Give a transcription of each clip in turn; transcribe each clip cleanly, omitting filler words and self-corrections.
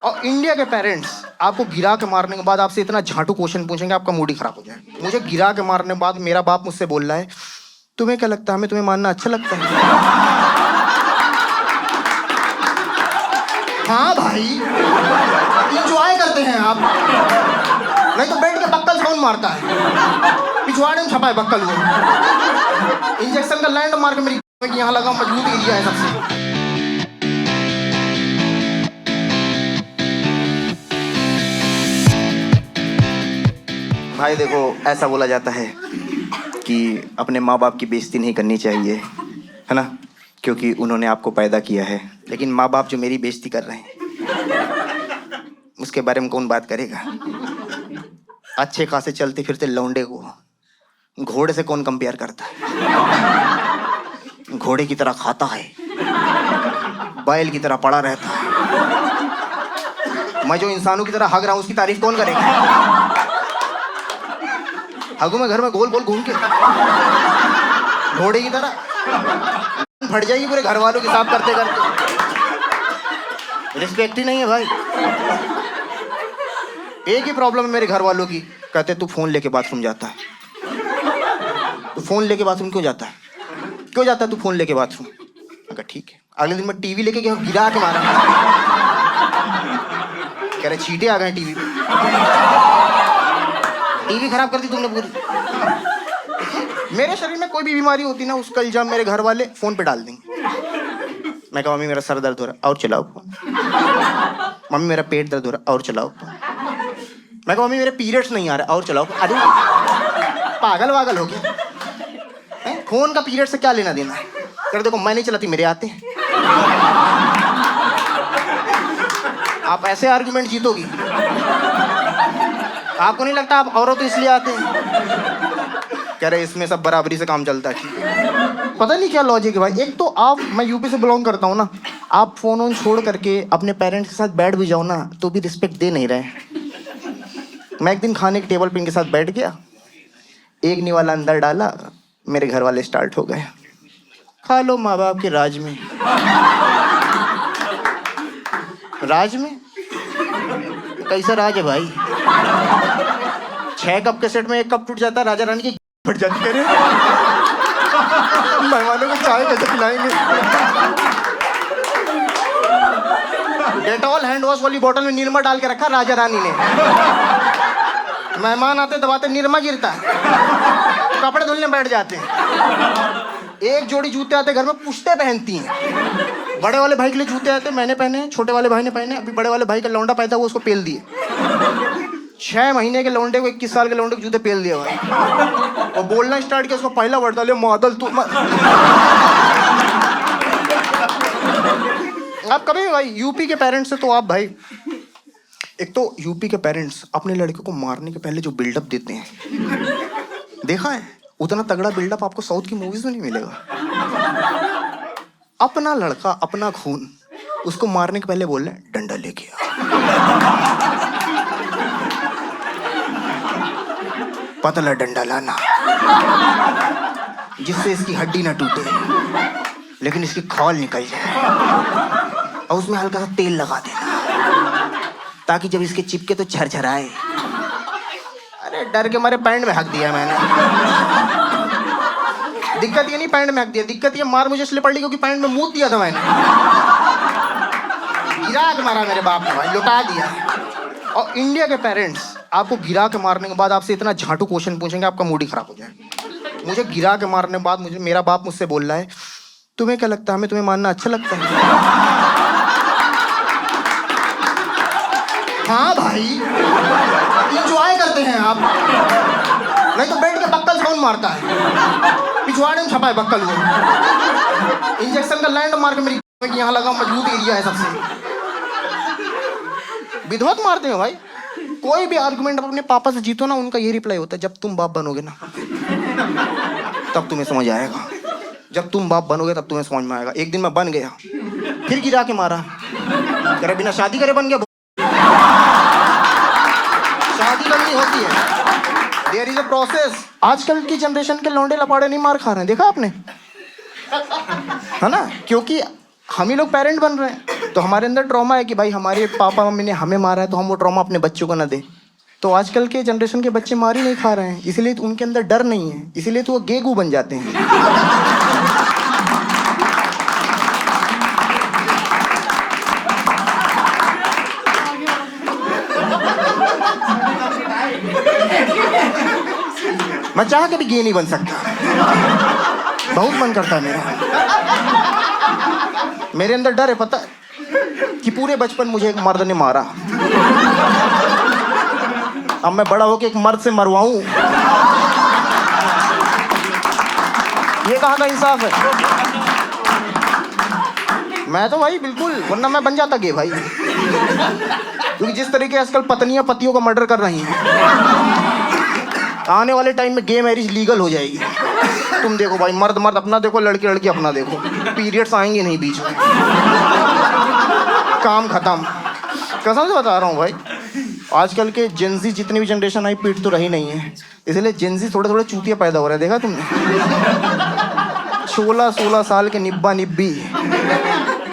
और इंडिया के पेरेंट्स आपको गिरा के मारने के बाद आपसे इतना झाटू क्वेश्चन पूछेंगे आपका मूड ही खराब हो जाए। मुझे गिरा के मारने के बाद मेरा बाप मुझसे बोल रहा है तुम्हें क्या लगता है हमें तुम्हें मारना अच्छा लगता है? हाँ भाई, इंजॉय करते हैं आप, नहीं तो बैठ के बक्कल कौन मारता है? पिछवाड़े में छपा है बक्कल वो, इंजेक्शन का लैंड मार्क मेरी यहाँ लगा, मजबूत एरिया है सबसे। भाई देखो, ऐसा बोला जाता है कि अपने माँ बाप की बेइज्जती नहीं करनी चाहिए, है ना, क्योंकि उन्होंने आपको पैदा किया है। लेकिन माँ बाप जो मेरी बेइज्जती कर रहे हैं उसके बारे में कौन बात करेगा? अच्छे खासे चलते फिरते लौंडे को घोड़े से कौन कंपेयर करता है? घोड़े की तरह खाता है, बैल की तरह पड़ा रहता है। मैं जो इंसानों की तरह हग रहा हूँ उसकी तारीफ कौन करेगा? हगू में घर में गोल गोल घूम के घोड़े की तरह फट जाएगी पूरे घर वालों के साथ करते करते। रिस्पेक्ट ही नहीं है भाई। एक ही प्रॉब्लम है मेरे घर वालों की, कहते तू फोन लेके बाथरूम जाता है। तू फोन लेके बाथरूम क्यों जाता है? क्यों जाता है तू फोन लेके बाथरूम? मैं ठीक है। अगले दिन मैं टीवी लेके गया, गिरा के मारा। कह रहे चींटे आ गए टीवी पे। टीवी खराब कर दी तुमने पूरी। मेरे शरीर में कोई भी बीमारी होती ना, उसका इल्जाम मेरे घर वाले फोन पे डाल देंगे। मैं कहा मम्मी मेरा सर दर्द हो रहा है, और चलाओ फोन। मम्मी मेरा पेट दर्द हो रहा है, और चलाओ फोन। मैं कहा मम्मी मेरे पीरियड्स नहीं आ रहा, और चलाओ। अरे पागल वागल हो गया, फोन का पीरियड से क्या लेना देना है? कर देखो मैं नहीं चलाती, मेरे आते हैं। आप ऐसे आर्गुमेंट जीतोगी? आपको नहीं लगता आप औरत तो इसलिए आते हैं? कह रहे इसमें सब बराबरी से काम चलता है। पता नहीं क्या लॉजिक है भाई। एक तो आप, मैं यूपी से बिलोंग करता हूँ ना, आप फोन ऑन छोड़ करके अपने पेरेंट्स के साथ बैठ भी जाओ ना तो भी रिस्पेक्ट दे नहीं रहे। मैं एक दिन खाने के टेबल पे इनके साथ बैठ गया, एक निवाला अंदर डाला, मेरे घर वाले स्टार्ट हो गए, खा लो माँ बाप के राज में। राज में कैसा राज है भाई? 6 कप के सेट में 1 कप टूट जाता है, राजा रानी की फट जाती है। मेहमानों को चाय कैसे पिलाएंगे? डेटॉल हैंड वॉश वाली बोतल में निरमा डाल के रखा राजा रानी ने। मेहमान आते दबाते निरमा गिरता है, कपड़े धुलने बैठ जाते हैं। एक जोड़ी जूते आते घर में, पुश्ते पहनती हैं। बड़े वाले भाई के लिए जूते आते, मैंने पहने, छोटे वाले भाई ने पहने। अभी बड़े वाले भाई का लौंडा पैदा हुआ, उसको पेल दिए। 6 महीने के लौंडे को 21 साल के लौंडे को जूते पेल दिए भाई। और बोलना स्टार्ट किया, उसको पहला वर्ड डाले मॉडल तू। आप कभी भाई यूपी के पेरेंट्स से तो आप भाई, एक तो यूपी के पेरेंट्स अपने लड़के को मारने के पहले जो बिल्डअप देते हैं, देखा है? उतना तगड़ा बिल्डअप आपको साउथ की मूवीज में नहीं मिलेगा। अपना लड़का, अपना खून, उसको मारने के पहले बोल रहे हैं डंडा लेके आ। पतला डंडा लाना जिससे इसकी हड्डी ना टूटे लेकिन इसकी खौल निकल जाए, और उसमें हल्का सा तेल लगा देना ताकि जब इसके चिपके तो झरझराए। अरे डर के मारे पैंट में हक दिया मैंने। दिक्कत ये नहीं पैंट में हक दिया, दिक्कत ये मार मुझे इसलिए पड़ ली क्योंकि पैंट में मूत दिया था मैंने। गिरा के मारा मेरे बाप ने भाई, लुटा दिया। और इंडिया के पेरेंट्स आपको गिरा के मारने के बाद आपसे इतना झाटू क्वेश्चन पूछेंगे आपका मूड ही खराब हो जाए। मुझे गिरा के मारने के बाद मेरा बाप मुझसे बोल रहा है तुम्हें क्या लगता है हमें तुम्हें मारना अच्छा लगता है? हाँ भाई, इंजॉय करते हैं आप, नहीं तो बैठ के बक्कल कौन मारता है? पिछवाड़े में छपा है बक्कल वो, इंजेक्शन का लैंड मार्क मेरी यहाँ लगा, मजबूत एरिया है सबसे। विधवत मारते हैं भाई। कोई भी आर्गुमेंट अपने पापा से जीतो ना, उनका ये रिप्लाई होता है जब तुम बाप बनोगे ना तब तुम्हें समझ आएगा। जब तुम बाप बनोगे तब तुम्हें समझ में आएगा। एक दिन मैं बन गया, फिर गिरा के मारा। करे बिना शादी करे बन गया। शादी करनी होती है, देयर इज अ प्रोसेस। आजकल की जनरेशन के लौंडे लपाड़े नहीं मार खा रहे हैं, देखा आपने? है ना, क्योंकि हम ही लोग पेरेंट बन रहे हैं। तो हमारे अंदर ट्रॉमा है कि भाई हमारे पापा मम्मी ने हमें मारा है तो हम वो ट्रॉमा अपने बच्चों को ना दे। तो आजकल के जनरेशन के बच्चे मार ही नहीं खा रहे हैं, इसीलिए तो उनके अंदर डर नहीं है, इसीलिए तो वो गेगू बन जाते हैं। मैं चाह के भी गे नहीं बन सकता, बहुत मन करता है मेरा। मेरे अंदर डर है, पता कि पूरे बचपन मुझे एक मर्द ने मारा, अब मैं बड़ा होके एक मर्द से मरवाऊं, ये कहाँ का इंसाफ है? मैं तो भाई बिल्कुल, वरना मैं बन जाता गे भाई, क्योंकि जिस तरीके आजकल पत्नियां पतियों का मर्डर कर रही हैं, आने वाले टाइम में गे मैरिज लीगल हो जाएगी। तुम देखो भाई, मर्द मर्द अपना देखो, लड़की लड़की अपना देखो, पीरियड्स आएंगे नहीं बीच में, काम खत्म। कसम से बता रहा हूँ भाई, आजकल के जेंजी जितनी भी जनरेशन आई पीट तो रही नहीं है, इसलिए जेंजी थोड़े थोड़े चूतिया पैदा हो रहे हैं। देखा तुमने? 16-16 साल के निब्बा निब्बी,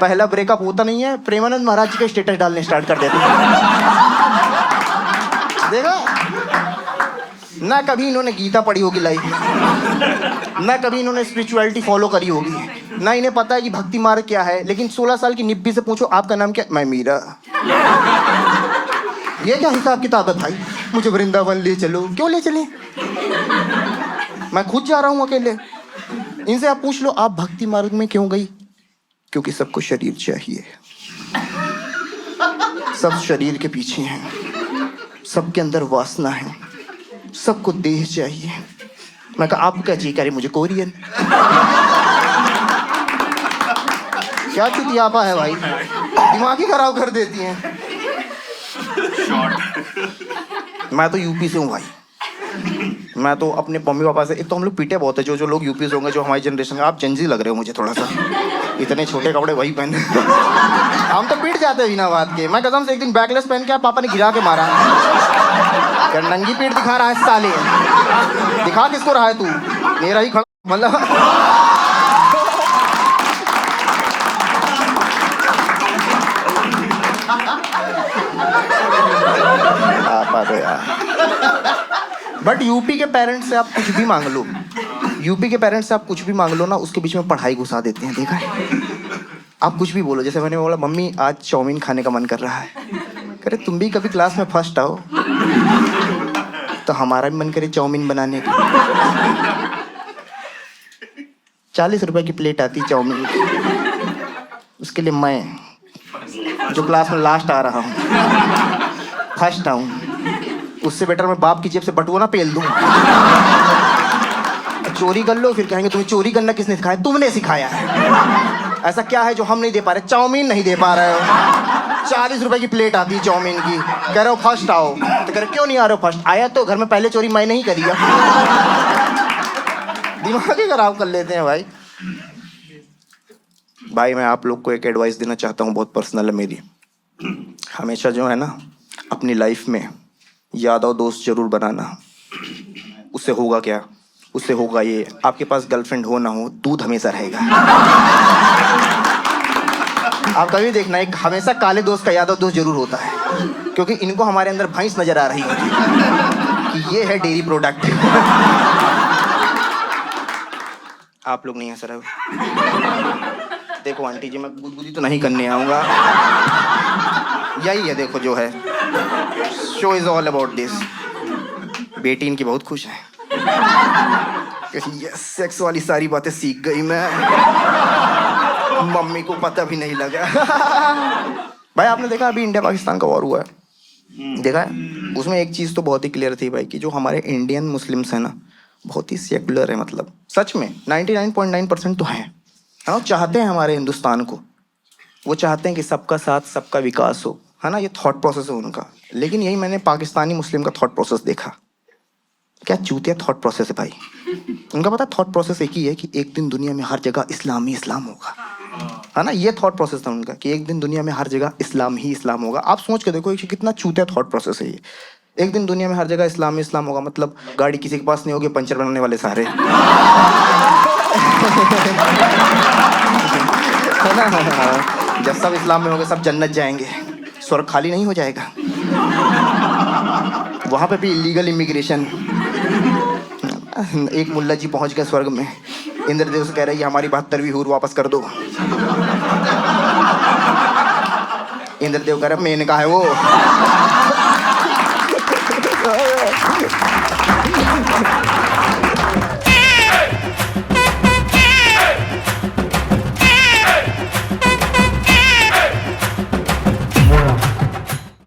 पहला ब्रेकअप होता नहीं है, प्रेमानंद महाराज जी का स्टेटस डालने स्टार्ट कर देते हैं। देखा? ना कभी इन्होंने गीता पढ़ी होगी लाइफ में, ना कभी इन्होंने स्पिरिचुअलिटी फॉलो करी होगी, ना इन्हें पता है कि भक्ति मार्ग क्या है। लेकिन 16 साल की निब्बी से पूछो आपका नाम क्या? मैं मीरा। ये क्या हिसाब किताब है भाई? मुझे वृंदावन ले चलो। क्यों ले चले? मैं खुद जा रहा हूँ अकेले। इनसे आप पूछ लो आप भक्ति मार्ग में क्यों गई? क्योंकि सबको शरीर चाहिए, सब शरीर के पीछे हैं, सबके अंदर वासना है, सबको देह चाहिए। मैं कहा आपको क्या चाहिए? कह रही मुझे कोरियन। क्या चुतियापा है भाई, दिमाग ही खराब कर देती हैं। मैं तो यूपी से हूँ भाई, मैं तो अपने मम्मी पापा से, एक तो हम लोग पीटे बहुत है, जो लोग यूपी से होंगे, जो हमारी जनरेशन। आप जेंजी लग रहे हो मुझे थोड़ा सा, इतने छोटे कपड़े वही पहने। हम तो पीट जाते हैं बिना बात के। मैं कसम से एक दिन बैकलेस पहन के पापा ने गिरा के मारा। क्या नंगी पीठ दिखा रहा है साले? दिखा किसको रहा है तू? मेरा ही खड़ा मतलब। आपा तो यार। बट यूपी के पेरेंट्स से आप कुछ भी मांग लो, यूपी के पेरेंट्स से आप कुछ भी मांग लो ना, उसके बीच में पढ़ाई घुसा देते हैं। देखा है? आप कुछ भी बोलो, जैसे मैंने बोला मम्मी आज चाउमीन खाने का मन कर रहा है, कह रहे तुम भी कभी क्लास में फर्स्ट आओ, तो हमारा भी मन करे चाउमीन बनाने का। 40 रुपए की प्लेट आती चाउमीन की, उसके लिए मैं जो क्लास में लास्ट आ रहा हूँ, फर्स्ट आऊँ, उससे बेटर मैं बाप की जेब से बटुआ ना पेल दूँ। चोरी कर लो, फिर कहेंगे तुम्हें चोरी करना किसने सिखाया? तुमने सिखाया है। ऐसा क्या है जो हम नहीं दे पा रहे? चाउमीन नहीं दे पा रहे हो। 40 रुपए की प्लेट आती है चाउमीन की, कह रहे हो फर्स्ट आओ, तो कह रहे क्यों नहीं आ रहे हो फर्स्ट? आया तो घर में पहले चोरी मैं नहीं करी। दिमाग ही खराब कर लेते हैं भाई। भाई मैं आप लोग को एक एडवाइस देना चाहता हूँ, बहुत पर्सनल है मेरी। हमेशा जो है ना अपनी लाइफ में यादव दोस्त जरूर बनाना। उससे होगा क्या? उससे होगा ये, आपके पास गर्लफ्रेंड हो ना हो, दूध हमेशा रहेगा। आप कभी देखना, एक हमेशा काले दोस्त का यादव दोस्त जरूर होता है, क्योंकि इनको हमारे अंदर भैंस नजर आ रही है कि ये है डेयरी प्रोडक्ट। आप लोग नहीं हंस रहे हो? देखो आंटी जी, मैं गुदगुदी तो नहीं करने आऊंगा, यही है देखो जो है, show is all about this. बेटी इनकी बहुत खुश है, यस सेक्स वाली सारी बातें सीख गई मैं, मम्मी को पता भी नहीं लगा। भाई आपने देखा अभी इंडिया पाकिस्तान का वॉर हुआ है, देखा है? उसमें एक चीज़ तो बहुत ही क्लियर थी भाई कि जो हमारे इंडियन मुस्लिम्स हैं ना, बहुत ही सेकुलर है। मतलब सच में 99.9% तो हैं, हाँ, चाहते हैं हमारे हिंदुस्तान को, वो चाहते हैं कि सबका साथ सबका विकास हो, है ना, ये थॉट प्रोसेस है उनका। लेकिन यही मैंने पाकिस्तानी मुस्लिम का थॉट प्रोसेस देखा, क्या चूतिया थॉट प्रोसेस है भाई। उनका पता थॉट प्रोसेस एक ही है कि एक दिन दुनिया में हर जगह इस्लाम ही इस्लाम होगा, है ना, ये थॉट प्रोसेस था उनका कि एक दिन दुनिया में हर जगह इस्लाम ही इस्लाम होगा। आप सोच के देखो कितना चूतिया थॉट प्रोसेस है ये। एक दिन दुनिया में हर जगह इस्लाम ही इस्लाम होगा, मतलब गाड़ी किसी के पास नहीं होगी, पंचर बनाने वाले सारे। जब सब इस्लाम में होंगे सब जन्नत जाएंगे, स्वर्ग खाली नहीं हो जाएगा? वहां पे भी इलीगल इमिग्रेशन। एक मुल्ला जी पहुंच गए स्वर्ग में, इंद्रदेव से कह रहे हैं हमारी 72वीं हूर वापस कर दो। इंद्रदेव कह रहे मेनका है वो।